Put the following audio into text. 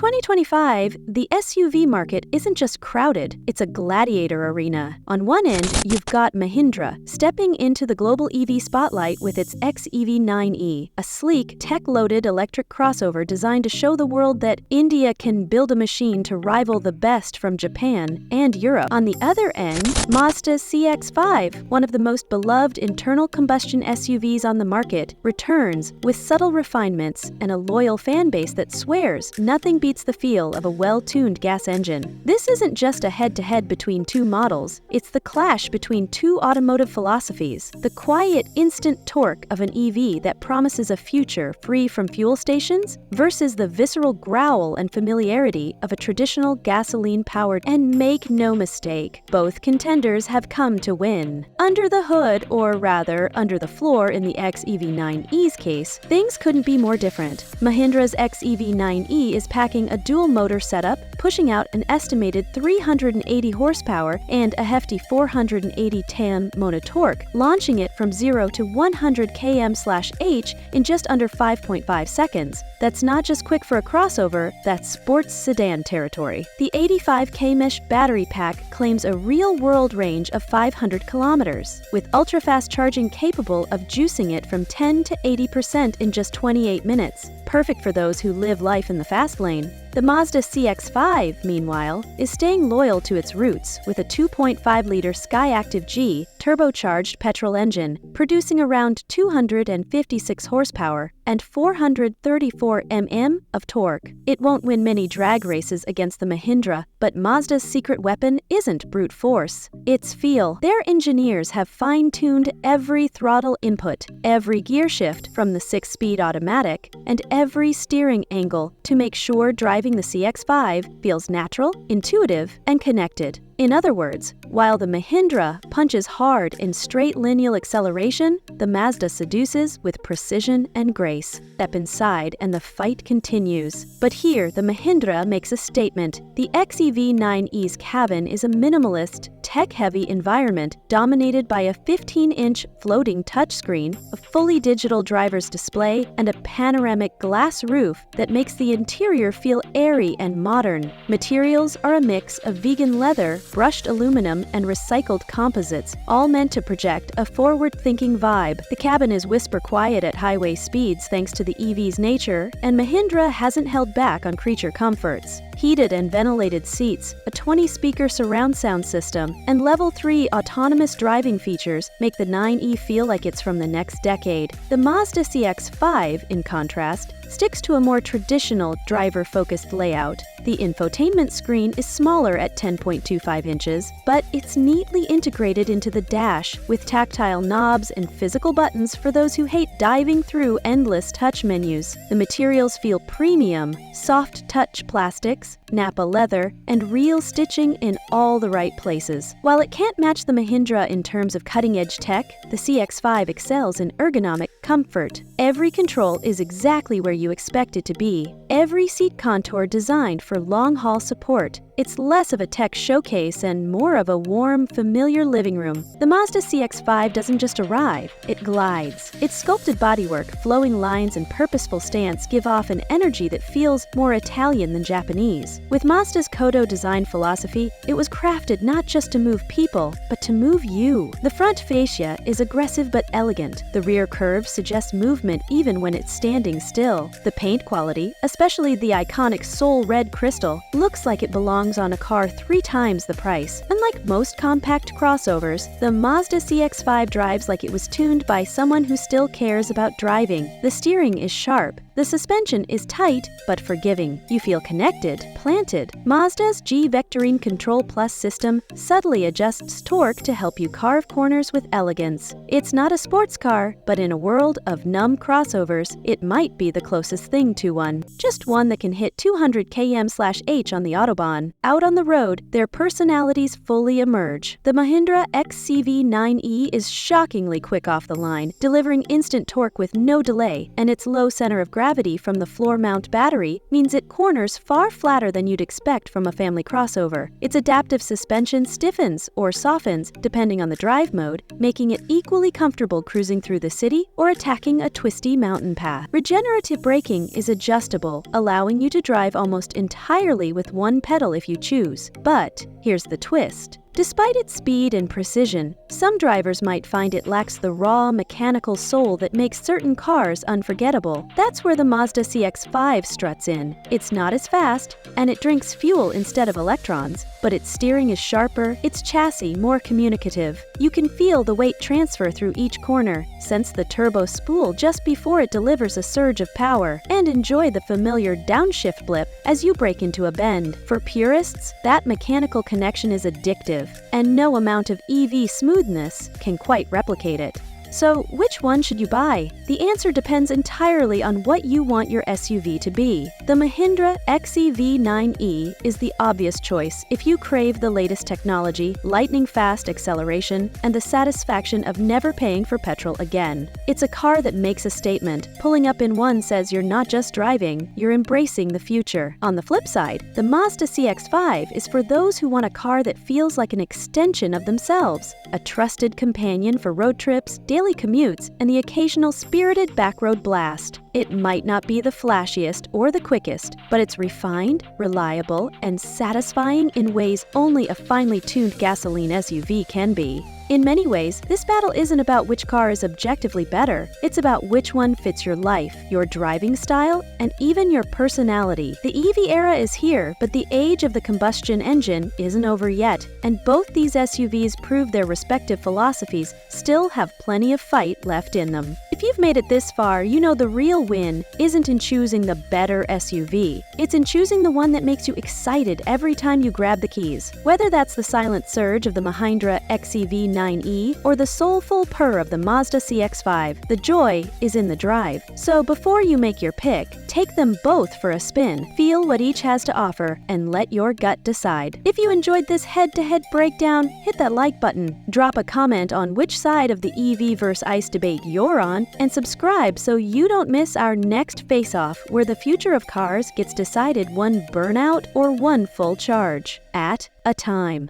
2025, the SUV market isn't just crowded, it's a gladiator arena. On one end, you've got Mahindra, stepping into the global EV spotlight with its XEV9e, a sleek, tech-loaded electric crossover designed to show the world that India can build a machine to rival the best from Japan and Europe. On the other end, Mazda CX-5, one of the most beloved internal combustion SUVs on the market, returns with subtle refinements and a loyal fan base that swears nothing beats the feel of a well-tuned gas engine. This isn't just a head-to-head between two models, it's the clash between two automotive philosophies. The quiet, instant torque of an EV that promises a future free from fuel stations versus the visceral growl and familiarity of a traditional gasoline-powered. And make no mistake, both contenders have come to win. Under the hood, or rather, under the floor in the XEV9e's case, things couldn't be more different. Mahindra's XEV9e is packing a dual-motor setup, pushing out an estimated 380 horsepower and a hefty 480 Nm torque, launching it from 0 to 100 km/h in just under 5.5 seconds. That's not just quick for a crossover, that's sports sedan territory. The 85K mesh battery pack claims a real-world range of 500 kilometers, with ultra-fast charging capable of juicing it from 10 to 80% in just 28 minutes, perfect for those who live life in the fast lane. The Mazda CX-5, meanwhile, is staying loyal to its roots with a 2.5-liter Skyactiv-G turbocharged petrol engine, producing around 256 horsepower and 434 Nm of torque. It won't win many drag races against the Mahindra, but Mazda's secret weapon isn't brute force, it's feel. Their engineers have fine-tuned every throttle input, every gear shift from the 6-speed automatic, and every steering angle to make sure driving the CX-5 feels natural, intuitive, and connected. In other words, while the Mahindra punches hard in straight lineal acceleration, the Mazda seduces with precision and grace. Step inside and the fight continues. But here, the Mahindra makes a statement. The XEV9e's cabin is a minimalist, tech-heavy environment dominated by a 15-inch floating touchscreen, a fully digital driver's display, and a panoramic glass roof that makes the interior feel airy and modern. Materials are a mix of vegan leather, brushed aluminum, and recycled composites, all meant to project a forward-thinking vibe. The cabin is whisper-quiet at highway speeds thanks to the EV's nature, and Mahindra hasn't held back on creature comforts. Heated and ventilated seats, a 20-speaker surround sound system, and Level 3 autonomous driving features make the 9e feel like it's from the next decade. The Mazda CX-5, in contrast, sticks to a more traditional driver-focused layout. The infotainment screen is smaller at 10.25 inches, but it's neatly integrated into the dash with tactile knobs and physical buttons for those who hate diving through endless touch menus. The materials feel premium, soft touch plastics, Nappa leather, and real stitching in all the right places. While it can't match the Mahindra in terms of cutting-edge tech, the CX-5 excels in ergonomic comfort. Every control is exactly where you expect it to be. Every seat contour designed for long-haul support. It's less of a tech showcase and more of a warm, familiar living room. The Mazda CX-5 doesn't just arrive, it glides. Its sculpted bodywork, flowing lines, and purposeful stance give off an energy that feels more Italian than Japanese. With Mazda's Kodo design philosophy, it was crafted not just to move people, but to move you. The front fascia is aggressive but elegant. The rear curve suggests movement even when it's standing still. The paint quality, especially the iconic Soul Red crystal, looks like it belongs on a car 3 times the price. Unlike most compact crossovers, the Mazda CX-5 drives like it was tuned by someone who still cares about driving. The steering is sharp. The suspension is tight but forgiving. You feel connected, planted. Mazda's G-Vectorine Control Plus system subtly adjusts torque to help you carve corners with elegance. It's not a sports car, but in a world of numb crossovers, it might be the closest thing to one. Just one that can hit 200 km/h on the Autobahn. Out on the road, their personalities fully emerge. The Mahindra XEV9e is shockingly quick off the line, delivering instant torque with no delay, and its low center of gravity from the floor mount battery means it corners far flatter than you'd expect from a family crossover. crossover. Its adaptive suspension stiffens or softens depending on the drive mode, making it equally comfortable cruising through the city or attacking a twisty mountain path. Regenerative braking is adjustable, allowing you to drive almost entirely with one pedal if you choose. But here's the twist. Despite its speed and precision, some drivers might find it lacks the raw, mechanical soul that makes certain cars unforgettable. That's where the Mazda CX-5 struts in. It's not as fast, and it drinks fuel instead of electrons, but its steering is sharper, its chassis more communicative. You can feel the weight transfer through each corner, sense the turbo spool just before it delivers a surge of power, and enjoy the familiar downshift blip as you brake into a bend. For purists, that mechanical connection is addictive, and no amount of EV smoothness can quite replicate it. So, which one should you buy? The answer depends entirely on what you want your SUV to be. The Mahindra XEV 9e is the obvious choice if you crave the latest technology, lightning-fast acceleration, and the satisfaction of never paying for petrol again. It's a car that makes a statement. Pulling up in one says you're not just driving, you're embracing the future. On the flip side, the Mazda CX-5 is for those who want a car that feels like an extension of themselves, a trusted companion for road trips, daily commutes, and the occasional spirited backroad blast. It might not be the flashiest or the quickest, but it's refined, reliable, and satisfying in ways only a finely tuned gasoline SUV can be. In many ways, this battle isn't about which car is objectively better. It's about which one fits your life, your driving style, and even your personality. The EV era is here, but the age of the combustion engine isn't over yet, and both these SUVs prove their respective philosophies still have plenty of fight left in them. If you've made it this far, you know the real win isn't in choosing the better SUV. It's in choosing the one that makes you excited every time you grab the keys. Whether that's the silent surge of the Mahindra XEV 9e or the soulful purr of the Mazda CX-5, the joy is in the drive. So before you make your pick, take them both for a spin, feel what each has to offer, and let your gut decide. If you enjoyed this head-to-head breakdown, hit that like button, drop a comment on which side of the EV versus ICE debate you're on, and subscribe so you don't miss our next face-off where the future of cars gets decided one burnout or one full charge at a time.